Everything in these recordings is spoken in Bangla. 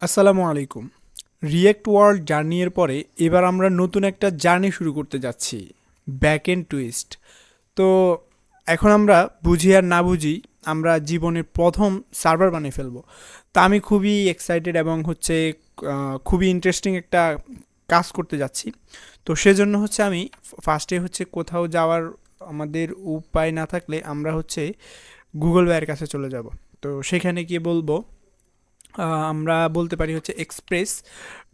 আসসালামু আলাইকুম। রিয়েক্ট ওয়ার্ল্ড জার্নি এর পরে এবার আমরা নতুন একটা জার্নি শুরু করতে যাচ্ছি, ব্যাক এন্ড টুইস্ট। তো এখন আমরা বুঝি আর না বুঝি আমরা জীবনের প্রথম সার্ভার বানিয়ে ফেলবো। তা আমি খুবই এক্সাইটেড এবং খুবই ইন্টারেস্টিং একটা কাজ করতে যাচ্ছি। তো সেজন্য আমি ফার্স্টে কোথাও যাওয়ার আমাদের উপায় না থাকলে আমরা গুগল ভাইয়ের কাছে চলে যাব। তো সেখানে গিয়ে বলবো, আমরা বলতে পারি এক্সপ্রেস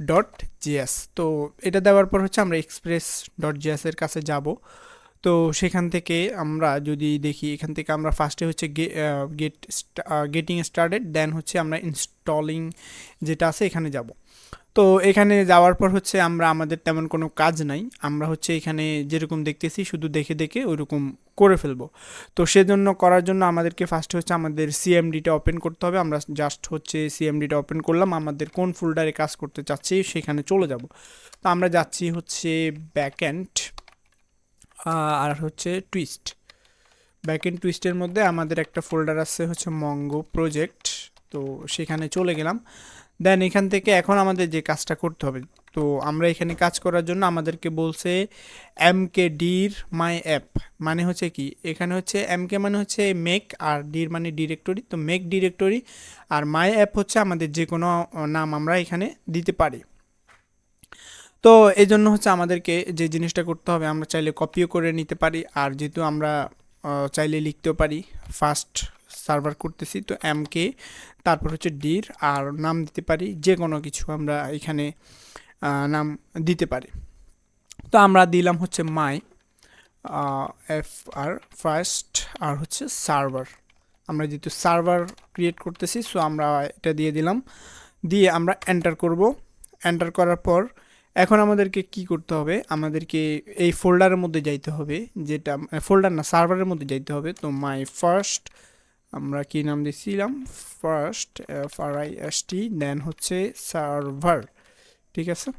ডট জিএস। তো এটা দেওয়ার পর আমরা এক্সপ্রেস ডট জিএস এর কাছে যাব। তো সেখান থেকে আমরা যদি দেখি, এখান থেকে আমরা ফার্স্টে গেটিং স্টার্টেড, দেন আমরা ইনস্টলিং যেটা আছে এখানে যাব। তো এখানে যাওয়ার পর আমরা আমাদের তেমন কোনো কাজ নাই, আমরা এখানে যেরকম দেখতেছি শুধু দেখে দেখে ওইরকম করে ফেলবো। তো সেজন্য করার জন্য আমাদেরকে ফার্স্টে আমাদের সিএমডিটা ওপেন করতে হবে। আমরা জাস্ট সিএমডিটা ওপেন করলাম, আমাদের কোন ফোল্ডারে কাজ করতে চাচ্ছি সেখানে চলে যাব। তো আমরা যাচ্ছি ব্যাকএন্ড আর টুইস্ট। ব্যাকএন্ড টুইস্টের মধ্যে আমাদের একটা ফোল্ডার আছে মঙ্গো প্রজেক্ট। তো সেখানে চলে গেলাম। দেন এখান থেকে এখন আমাদের যে কাজটা করতে হবে, তো আমরা এখানে কাজ করার জন্য আমাদেরকে বলছে এমকে ডির মাই অ্যাপ। মানে কি, এখানে এমকে মানে মেক, আর ডির মানে ডিরেক্টরি। তো মেক ডিরেক্টরি আর মাই অ্যাপ আমাদের যে কোনো নাম আমরা এখানে দিতে পারি। তো এই জন্য আমাদেরকে যে জিনিসটা করতে হবে, আমরা চাইলে কপিও করে নিতে পারি, আর যেহেতু আমরা চাইলে লিখতেও পারি। ফার্স্ট সার্ভার করতেছি, তো এমকে তারপর ডির আর নাম দিতে পারি, যে কোনো কিছু আমরা এখানে নাম দিতে পারি। তো আমরা দিলাম মাই এফ আর ফার্স্ট আর সার্ভার। আমরা যেহেতু সার্ভার ক্রিয়েট করতেছি, সো আমরা এটা দিয়ে দিলাম। দিয়ে আমরা এন্টার করব। এন্টার করার পর এখন আমাদেরকে কি করতে হবে, আমাদেরকে এই ফোল্ডারের মধ্যে যাইতে হবে, যেটা ফোল্ডার না, সার্ভারের মধ্যে যাইতে হবে। তো মাই ফার্স্ট, আমরা কি নাম দিয়েছিলাম, ফার্স্ট FRIST, দেন সার্ভার। ঠিক আছে,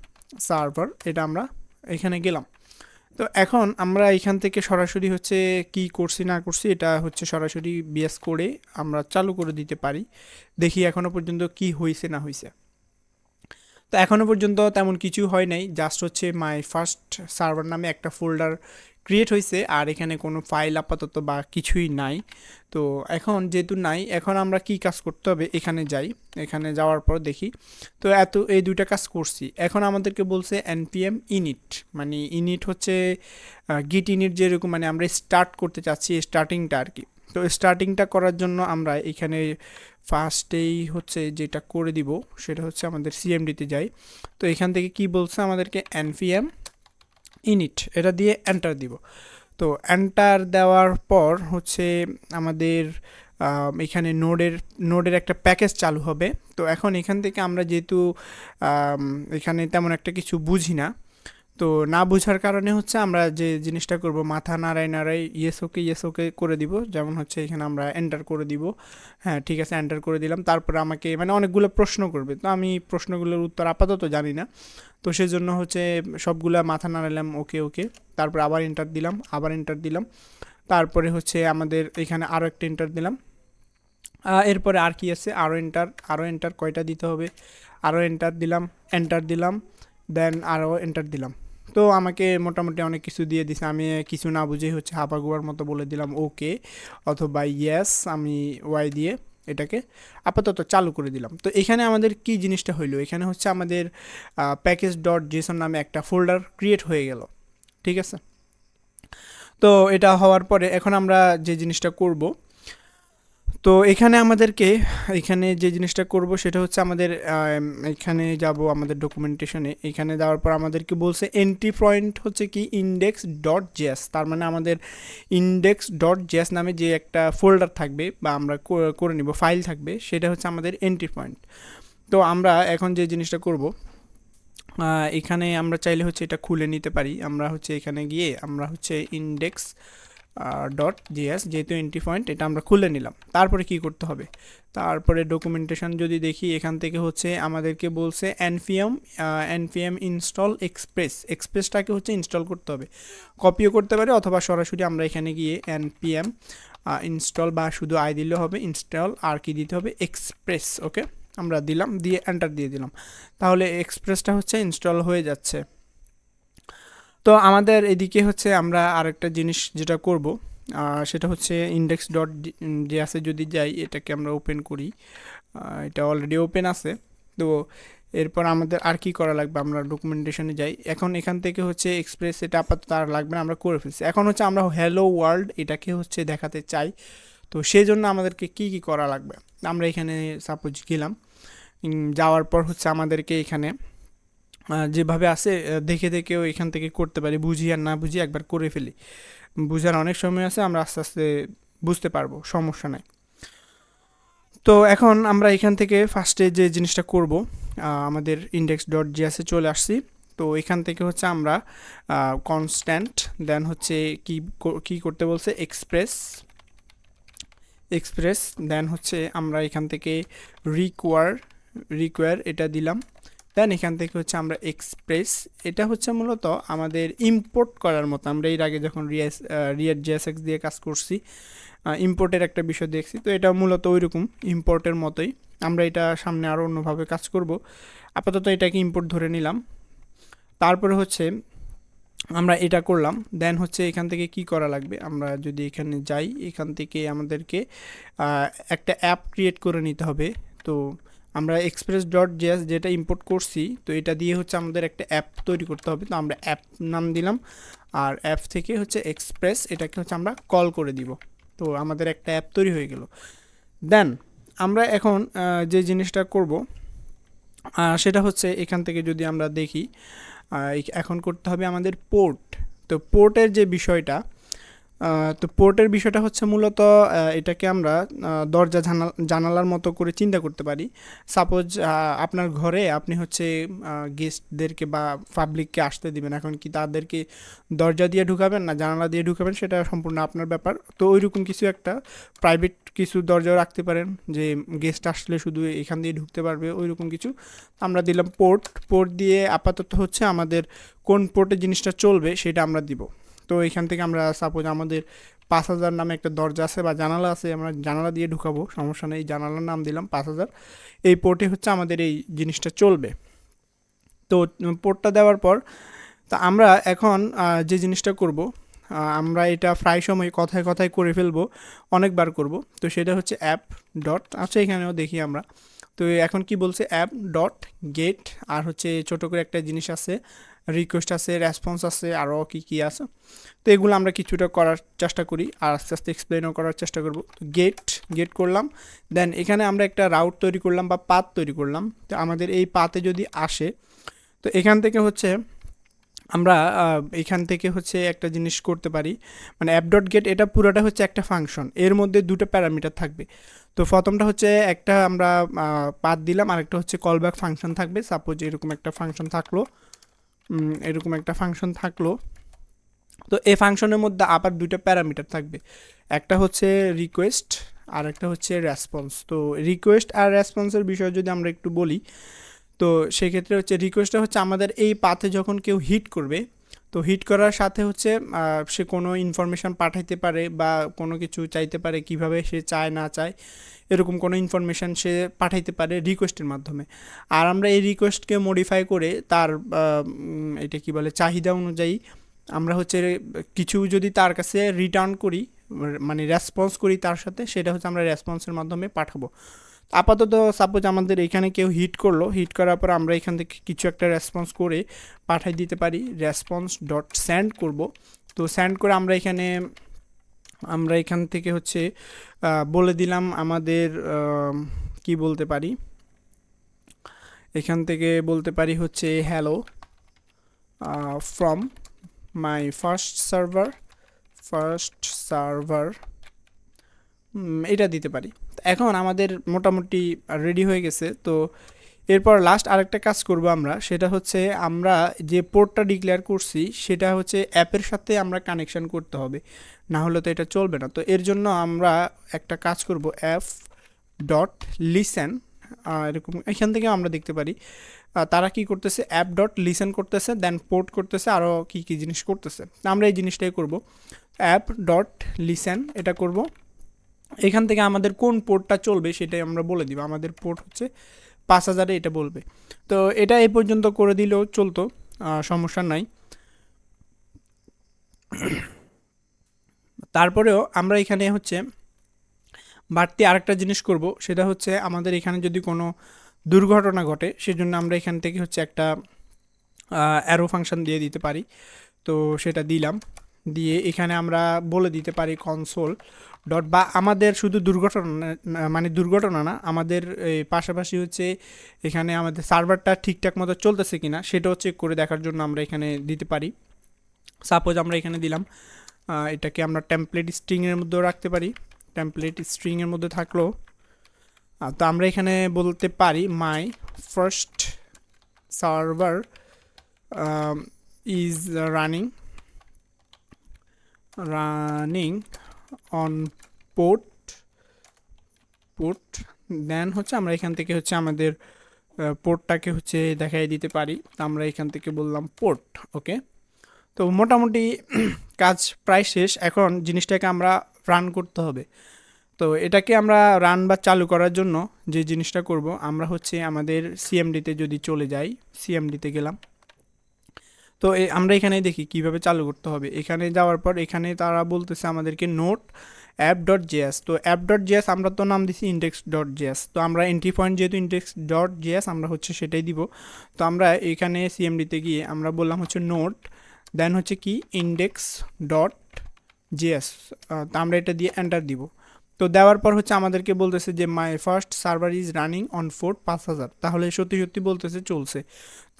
সার্ভার, এটা আমরা এখানে গেলাম। তো এখন আমরা এখান থেকে সরাসরি কি করছি না করছি, এটা সরাসরি বিএস করে আমরা চালু করে দিতে পারি। দেখি এখনো পর্যন্ত কি হয়েছে না হয়েছে। তো এখনও পর্যন্ত তেমন কিছু হয় নাই, জাস্ট মাই ফার্স্ট সার্ভার নামে একটা ফোল্ডার ক্রিয়েট হয়েছে, আর এখানে কোনো ফাইল আপাতত বা কিছুই নাই। তো এখন যেহেতু নাই, এখন আমরা কি কাজ করতে হবে, এখানে যাই। এখানে যাওয়ার পর দেখি, তো এই দুইটা কাজ করছি। এখন আমাদেরকে বলছে npm init, মানে ইনিট গিট ইনিট, যেরকম মানে আমরা স্টার্ট করতে চাচ্ছি, স্টার্টিংটা আর কি। তো স্টার্টিংটা করার জন্য আমরা এখানে ফার্স্টেই যেটা করে দিব, সেটা আমাদের সিএমডিতে যাই। তো এখান থেকে কি বলছে আমাদেরকে, npm init, এটা দিয়ে এন্টার দিব। তো এন্টার দেওয়ার পর আমাদের এখানে নোডের একটা প্যাকেজ চালু হবে। তো এখন এখান থেকে আমরা যেহেতু এখানে তেমন একটা কিছু বুঝি না, তো না বোঝার কারণে আমরা যে জিনিসটা করব, মাথা নাড়াই নাড়াই ইয়েস ওকে করে দিব। যেমন এখানে আমরা এন্টার করে দিব। হ্যাঁ, ঠিক আছে, এন্টার করে দিলাম। তারপরে আমাকে মানে অনেকগুলো প্রশ্ন করবে, তো আমি প্রশ্নগুলোর উত্তর আপাতত জানি না। তো সেজন্য সবগুলা মাথা নাড়ালাম, ওকে ওকে। তারপর আবার এন্টার দিলাম, আবার এন্টার দিলাম। তারপরে আমাদের এখানে আরও একটা এন্টার দিলাম। এরপরে আর কি আছে, আরও এন্টার কয়টা দিতে হবে, আরও এন্টার দিলাম, দেন আরও এন্টার দিলাম। তো আমাকে মোটামুটি অনেক কিছু দিয়ে দিছে, আমি কিছু না বুঝেই হাবাগুয়ার মতো বলে দিলাম ওকে অথবা ইয়েস, আমি ওয়াই দিয়ে এটাকে আপাতত চালু করে দিলাম। তো এখানে আমাদের কি জিনিসটা হইলো, এখানে আমাদের প্যাকেজ ডট জেসন নামে একটা ফোল্ডার ক্রিয়েট হয়ে গেল। ঠিক আছে, তো এটা হওয়ার পরে এখন আমরা যে জিনিসটা করব, তো এখানে আমাদেরকে এখানে যে জিনিসটা করব সেটা আমাদের এখানে যাব আমাদের ডকুমেন্টেশনে। এখানে যাওয়ার পর আমাদেরকে বলছে এন্ট্রি পয়েন্ট কি ইন্ডেক্স ডট জেএস, তার মানে আমাদের ইন্ডেক্স ডট জেএস নামে যে একটা ফোল্ডার থাকবে বা আমরা করে নিব ফাইল থাকবে, সেটা আমাদের এন্ট্রি পয়েন্ট। তো আমরা এখন যে জিনিসটা করব, এখানে আমরা চাইলে এটা খুলে নিতে পারি। আমরা এখানে গিয়ে আমরা ইন্ডেক্স ডট জিএস, যেহেতু এন্ট্রি পয়েন্ট, এটা আমরা খুলে নিলাম। তারপরে কি করতে হবে, তারপরে ডকুমেন্টেশন যদি দেখি, এখান থেকে আমাদেরকে বলছে npm ইনস্টল এক্সপ্রেসটাকে ইনস্টল করতে হবে। কপিও করতে পারে অথবা সরাসরি আমরা এখানে গিয়ে npm ইনস্টল বা শুধু আই দিলে হবে, ইনস্টল আর কি দিতে হবে, এক্সপ্রেস। ওকে, আমরা দিলাম, দিয়ে এন্টার দিয়ে দিলাম, তাহলে এক্সপ্রেসটা হচ্ছে ইনস্টল হয়ে যাচ্ছে। তো আমাদের এদিকে হচ্ছে আমরা আরেকটা জিনিস যেটা করব সেটা হচ্ছে ইন্ডেক্স ডট জেএসে যদি যাই, এটাকে আমরা ওপেন করি, এটা অলরেডি ওপেন আছে। তো এরপর আমাদের আর কি করা লাগবে, আমরা ডকুমেন্টেশনে যাই। এখন এখান থেকে হচ্ছে এক্সপ্রেস এটা আপাতত আর লাগবে না, আমরা করে ফেলছি। এখন হচ্ছে আমরা হ্যালো ওয়ার্ল্ড এটাকে হচ্ছে দেখাতে চাই, তো সেই জন্য আমাদেরকে কি কি করা লাগবে। আমরা এখানে সাপোজ গেলাম, যাওয়ার পর হচ্ছে আমাদেরকে এখানে যেভাবে আছে দেখে দেখেও এখান থেকে করতে পারি, বুঝি আর না বুঝি একবার করে ফেলি। বুঝার অনেক সময় আছে, আমরা আস্তে আস্তে বুঝতে পারবো, সমস্যা নাই। তো এখন আমরা এখান থেকে ফার্স্টে যে জিনিসটা করব, আমাদের ইন্ডেক্স ডট জিএসে চলে আসছি। তো এখান থেকে হচ্ছে আমরা কনস্ট্যান্ট দেন হচ্ছে কি করতে বলছে, এক্সপ্রেস দেন হচ্ছে আমরা এখান থেকে রিকোয়ার এটা দিলাম। দেন এখান থেকে হচ্ছে আমরা এক্সপ্রেস, এটা হচ্ছে মূলত আমাদের ইম্পোর্ট করার মতো। আমরা এর আগে যখন রিয়েক্ট জেএসএক্স দিয়ে কাজ করছি, ইম্পোর্টের একটা বিষয় দেখছি, তো এটা মূলত ওইরকম ইম্পোর্টের মতোই। আমরা এটা সামনে আরও অন্যভাবে কাজ করব, আপাতত এটাকে ইম্পোর্ট ধরে নিলাম। তারপরে হচ্ছে আমরা এটা করলাম, দেন হচ্ছে এখান থেকে কি করা লাগবে, আমরা যদি এখানে যাই, এখান থেকে আমাদেরকে একটা অ্যাপ ক্রিয়েট করে নিতে হবে। তো আমরা এক্সপ্রেস ডট জেএস যেটা ইম্পোর্ট করছি, তো এটা দিয়ে হচ্ছে আমাদের একটা অ্যাপ তৈরি করতে হবে। তো আমরা অ্যাপ নাম দিলাম, আর অ্যাপ থেকে হচ্ছে এক্সপ্রেস এটাকে হচ্ছে আমরা কল করে দিব। তো আমাদের একটা অ্যাপ তৈরি হয়ে গেল। দেন আমরা এখন যে জিনিসটা করব সেটা হচ্ছে এখান থেকে যদি আমরা দেখি, এখন করতে হবে আমাদের পোর্ট। তো পোর্টের যে বিষয়টা, তো পোর্টের বিষয়টা হচ্ছে মূলত এটাকে আমরা দরজা জানালার মতো করে চিন্তা করতে পারি। সাপোজ আপনার ঘরে আপনি হচ্ছে গেস্টদেরকে বা পাবলিককে আসতে দিবেন, এখন কি তাদেরকে দরজা দিয়ে ঢুকাবেন না জানালা দিয়ে ঢুকাবেন, সেটা সম্পূর্ণ আপনার ব্যাপার। তো ওইরকম কিছু একটা প্রাইভেট কিছু দরজাও রাখতে পারেন, যে গেস্ট আসলে শুধু এখান দিয়ে ঢুকতে পারবে, ওইরকম কিছু। আমরা দিলাম পোর্ট দিয়ে আপাতত হচ্ছে আমাদের কোন পোর্টে জিনিসটা চলবে সেটা আমরা দিব। তো এখান থেকে আমরা সাপোজ আমাদের 5000 নামে একটা দরজা আছে বা জানালা আছে, আমরা জানালা দিয়ে ঢুকাবো, সমস্যা নেই, জানালার নাম দিলাম 5000। এই পোর্টে হচ্ছে আমাদের এই জিনিসটা চলবে। তো পোর্টটা দেওয়ার পর তা আমরা এখন যে জিনিসটা করব, আমরা এটা প্রায় সময় কথায় কথায় করে ফেলবো, অনেকবার করব। তো সেটা হচ্ছে অ্যাপ ডট, আচ্ছা এখানেও দেখি আমরা। তো এখন কি বলছে, অ্যাপ ডট গেট, আর হচ্ছে ছোটো করে একটা জিনিস আছে, রিকোয়েস্ট আছে, রেসপন্স আছে, আরও কী কী আছে। তো এগুলো আমরা কিছুটা করার চেষ্টা করি, আর আস্তে আস্তে এক্সপ্লেনও করার চেষ্টা করব। গেট করলাম, দেন এখানে আমরা একটা রাউট তৈরি করলাম বা পাথ তৈরি করলাম। তো আমাদের এই পাথে যদি আসে, তো এখান থেকে হচ্ছে আমরা এখান থেকে হচ্ছে একটা জিনিস করতে পারি, মানে অ্যাপ ডট গেট এটা পুরোটা হচ্ছে একটা ফাংশন, এর মধ্যে দুটো প্যারামিটার থাকবে। তো প্রথমটা হচ্ছে একটা আমরা পাথ দিলাম, আরেকটা হচ্ছে কলব্যাক ফাংশন থাকবে। সাপোজ এরকম একটা ফাংশন থাকলো, তো এই ফাংশনের মধ্যে আবার দুইটা প্যারামিটার থাকবে, একটা হচ্ছে রিকোয়েস্ট আর একটা হচ্ছে রেসপন্স। তো রিকোয়েস্ট আর রেসপন্সের বিষয়ে যদি আমরা একটু বলি, তো সেক্ষেত্রে হচ্ছে রিকোয়েস্টটা হচ্ছে আমাদের এই পাথে যখন কেউ হিট করবে, তো হিট করার সাথে হচ্ছে সে কোনো ইনফরমেশান পাঠাইতে পারে বা কোনো কিছু চাইতে পারে, কিভাবে সে চায় না চায় এরকম কোনো ইনফরমেশান সে পাঠাইতে পারে রিকোয়েস্টের মাধ্যমে। আর আমরা এই রিকোয়েস্টকে মডিফাই করে তার এটা কি বলে চাহিদা অনুযায়ী আমরা হচ্ছে কিছু যদি তার কাছে রিটার্ন করি, মানে রেসপন্স করি তার সাথে, সেটা হচ্ছে আমরা রেসপন্সের মাধ্যমে পাঠাবো। আপাতত সাপোজ আমাদের এখানে কেউ হিট করলো, হিট করার পর আমরা এখান থেকে কিছু একটা রেসপন্স করে পাঠাই দিতে পারি, রেসপন্স ডট সেন্ড করব। তো সেন্ড করে আমরা এখান থেকে হচ্ছে বলে দিলাম আমাদের কি বলতে পারি, এখান থেকে বলতে পারি হচ্ছে hello from my first server, এটা দিতে পারি। এখন আমাদের মোটামুটি রেডি হয়ে গেছে। তো এরপর লাস্ট আরেকটা কাজ করব আমরা, সেটা হচ্ছে আমরা যে পোর্টটা ডিক্লেয়ার করছি সেটা হচ্ছে অ্যাপের সাথে আমরা কানেকশন করতে হবে, না হলে তো এটা চলবে না। তো এর জন্য আমরা একটা কাজ করব, অ্যাপ ডট লিসেন, এরকম এখান থেকে আমরা দেখতে পারি তারা কি করতেছে, অ্যাপ ডট লিসেন করতেছে, দেন পোর্ট করতেছে, আরও কী কী জিনিস করতেছে। আমরা এই জিনিসটাই করব, অ্যাপ ডট লিসেন এটা করব। এখান থেকে আমাদের কোন পোর্টটা চলবে সেটাই আমরা বলে দিব। আমাদের পোর্ট হচ্ছে 5000-এ এটা বলবে। তো এটা এই পর্যন্ত করে দিলেও চলতো, সমস্যা নাই। তারপরেও আমরা এখানে হচ্ছে বাড়তি আরেকটা জিনিস করব, সেটা হচ্ছে আমাদের এখানে যদি কোনো দুর্ঘটনা ঘটে সেজন্য আমরা এখান থেকে হচ্ছে একটা অ্যারো ফাংশন দিয়ে দিতে পারি। তো সেটা দিলাম, দিয়ে এখানে আমরা বলে দিতে পারি কনসোল ডট, বা আমাদের শুধু মানে দুর্ঘটনা না, আমাদের পাশাপাশি হচ্ছে এখানে আমাদের সার্ভারটা ঠিকঠাক মতো চলতেছে কিনা সেটাও চেক করে দেখার জন্য আমরা এখানে দিতে পারি। সাপোজ আমরা এখানে দিলাম, এটাকে আমরা টেমপ্লেট স্ট্রিংয়ের মধ্যেও রাখতে পারি। টেমপ্লেট স্ট্রিংয়ের মধ্যে থাকলেও তো আমরা এখানে বলতে পারি my first server is running on port. Then হচ্ছে আমরা এখান থেকে হচ্ছে আমাদের পোর্টটাকে হচ্ছে দেখাই দিতে পারি। আমরা এখান থেকে বললাম পোর্ট। ওকে, তো মোটামুটি কাজ প্রায় শেষ। এখন জিনিসটাকে আমরা রান করতে হবে। তো এটাকে আমরা রান বা চালু করার জন্য যে জিনিসটা করব, আমরা হচ্ছে আমাদের সিএমডিতে যদি চলে যাই, সিএমডিতে গেলাম। তো আমরা এখানে দেখি কিভাবে চালু করতে হবে। এখানে যাওয়ার পর এখানে তারা বলতেছে আমাদেরকে নোট অ্যাপ ডট জেএস। তো অ্যাপ ডট জেএস আমরা তো নাম দিছি ইন্ডেক্স ডট জেএস। তো আমরা এন্ট্রি পয়েন্ট যেহেতু ইন্ডেক্স ডট জেএস আমরা হচ্ছে সেটাই দিব। তো আমরা এখানে সিএমডিতে গিয়ে আমরা বললাম হচ্ছে নোট, দেন হচ্ছে কি ইন্ডেক্স ডট জেএস। তো আমরা এটা দিয়ে এন্টার দিব। তো দেওয়ার পর হচ্ছে আমাদেরকে বলতেছে যে মাই first server is running on port 5000। তাহলে সত্যি সত্যি বলতেছে চলছে।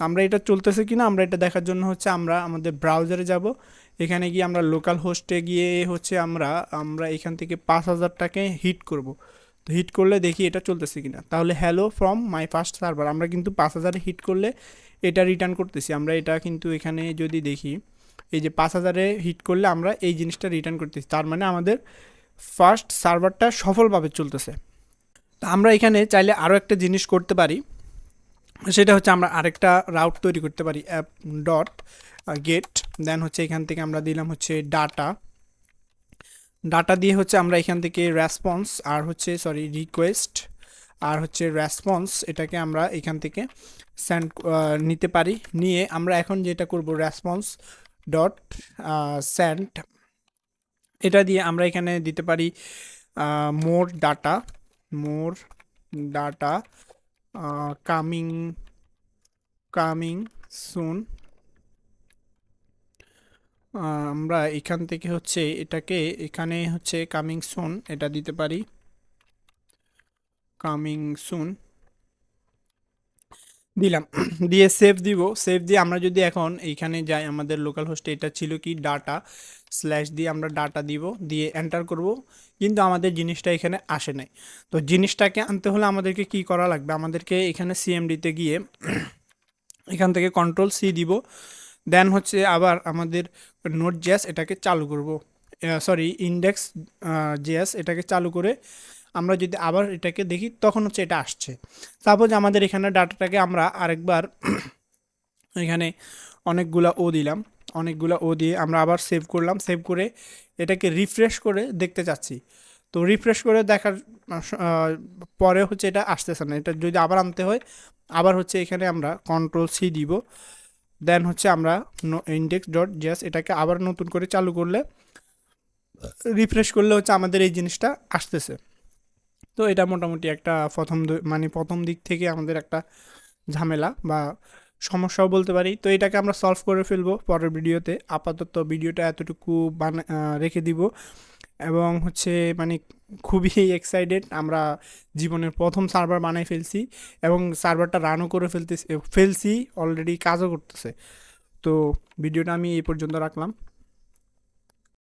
আমরা এটা চলতেছে কিনা আমরা এটা দেখার জন্য হচ্ছে আমরা আমাদের ব্রাউজারে যাব। এখানে গিয়ে আমরা লোকাল হোস্টে গিয়ে হচ্ছে আমরা এখান থেকে 5000টাকে হিট করব। তো হিট করলে দেখি এটা চলতেছে কিনা। তাহলে hello from my first server, আমরা কিন্তু 5000 হিট করলে এটা রিটার্ন করতেছি। আমরা এটা কিন্তু এখানে যদি দেখি, এই যে 5000-এ হিট করলে আমরা এই জিনিসটা রিটার্ন করতেছি, তার মানে আমাদের ফার্স্ট সার্ভারটা সফলভাবে চলতেছে। তো আমরা এখানে চাইলে আরও একটা জিনিস করতে পারি, সেটা হচ্ছে আমরা আরেকটা রাউট তৈরি করতে পারি, অ্যাপ ডট গেট। দেন হচ্ছে এখান থেকে আমরা দিলাম হচ্ছে ডাটা দিয়ে হচ্ছে আমরা এখান থেকে রেসপন্স আর হচ্ছে রিকোয়েস্ট আর হচ্ছে রেসপন্স, এটাকে আমরা এখান থেকে সেন্ড নিতে পারি। নিয়ে আমরা এখন যেটা করব রেসপন্স ডট সেন্ড, এটা দিয়ে আমরা এখানে দিতে পারি মোর ডাটা কামিং সুন। আমরা এখান থেকে হচ্ছে এটাকে এখানে হচ্ছে কামিং সুন এটা দিতে পারি, কামিং সুন দিলাম। দিয়ে সেভ দিব। সেভ দিয়ে আমরা যদি এখন এইখানে যাই, আমাদের লোকাল হোস্টে এটা ছিল কি ডাটা স্ল্যাশ দিয়ে আমরা ডাটা দিব, দিয়ে এন্টার করব, কিন্তু আমাদের জিনিসটা এখানে আসে নাই। তো জিনিসটাকে আনতে হলে আমাদেরকে কি করা লাগবে, আমাদেরকে এখানে সিএমডিতে গিয়ে এখান থেকে কন্ট্রোল সি দিব। দেন হচ্ছে আবার আমাদের নোট জেএস এটাকে চালু করব, ইন্ডেক্স জেএস এটাকে চালু করে আমরা যদি আবার এটাকে দেখি তখন হচ্ছে এটা আসছে। সাপোজ আমাদের এখানে ডাটাটাকে আমরা আরেকবার এখানে অনেকগুলা ও দিয়ে আমরা আবার সেভ করলাম। সেভ করে এটাকে রিফ্রেশ করে দেখতে চাচ্ছি। তো রিফ্রেশ করে দেখার পরে হচ্ছে এটা আসতেছে না। এটা যদি আবার আনতে হয়, আবার হচ্ছে এখানে আমরা কন্ট্রোল সি দিব। দেন হচ্ছে আমরা ইন্ডেক্স ডট জেএস এটাকে আবার নতুন করে চালু করলে রিফ্রেশ করলে হচ্ছে আমাদের এই জিনিসটা আসতেছে। তো এটা মোটামুটি একটা প্রথম দিক থেকে আমাদের একটা ঝামেলা বা সমস্যাও বলতে পারি। তো এটাকে আমরা সলভ করে ফেলবো পরের ভিডিওতে। আপাতত ভিডিওটা এতটুকু রেখে দিব, এবং হচ্ছে খুবই এক্সাইটেড। আমরা জীবনের প্রথম সার্ভার বানাই ফেলছি এবং সার্ভারটা রানও করে ফেলছি, অলরেডি কাজও করতেছে। তো ভিডিওটা আমি এই পর্যন্ত রাখলাম।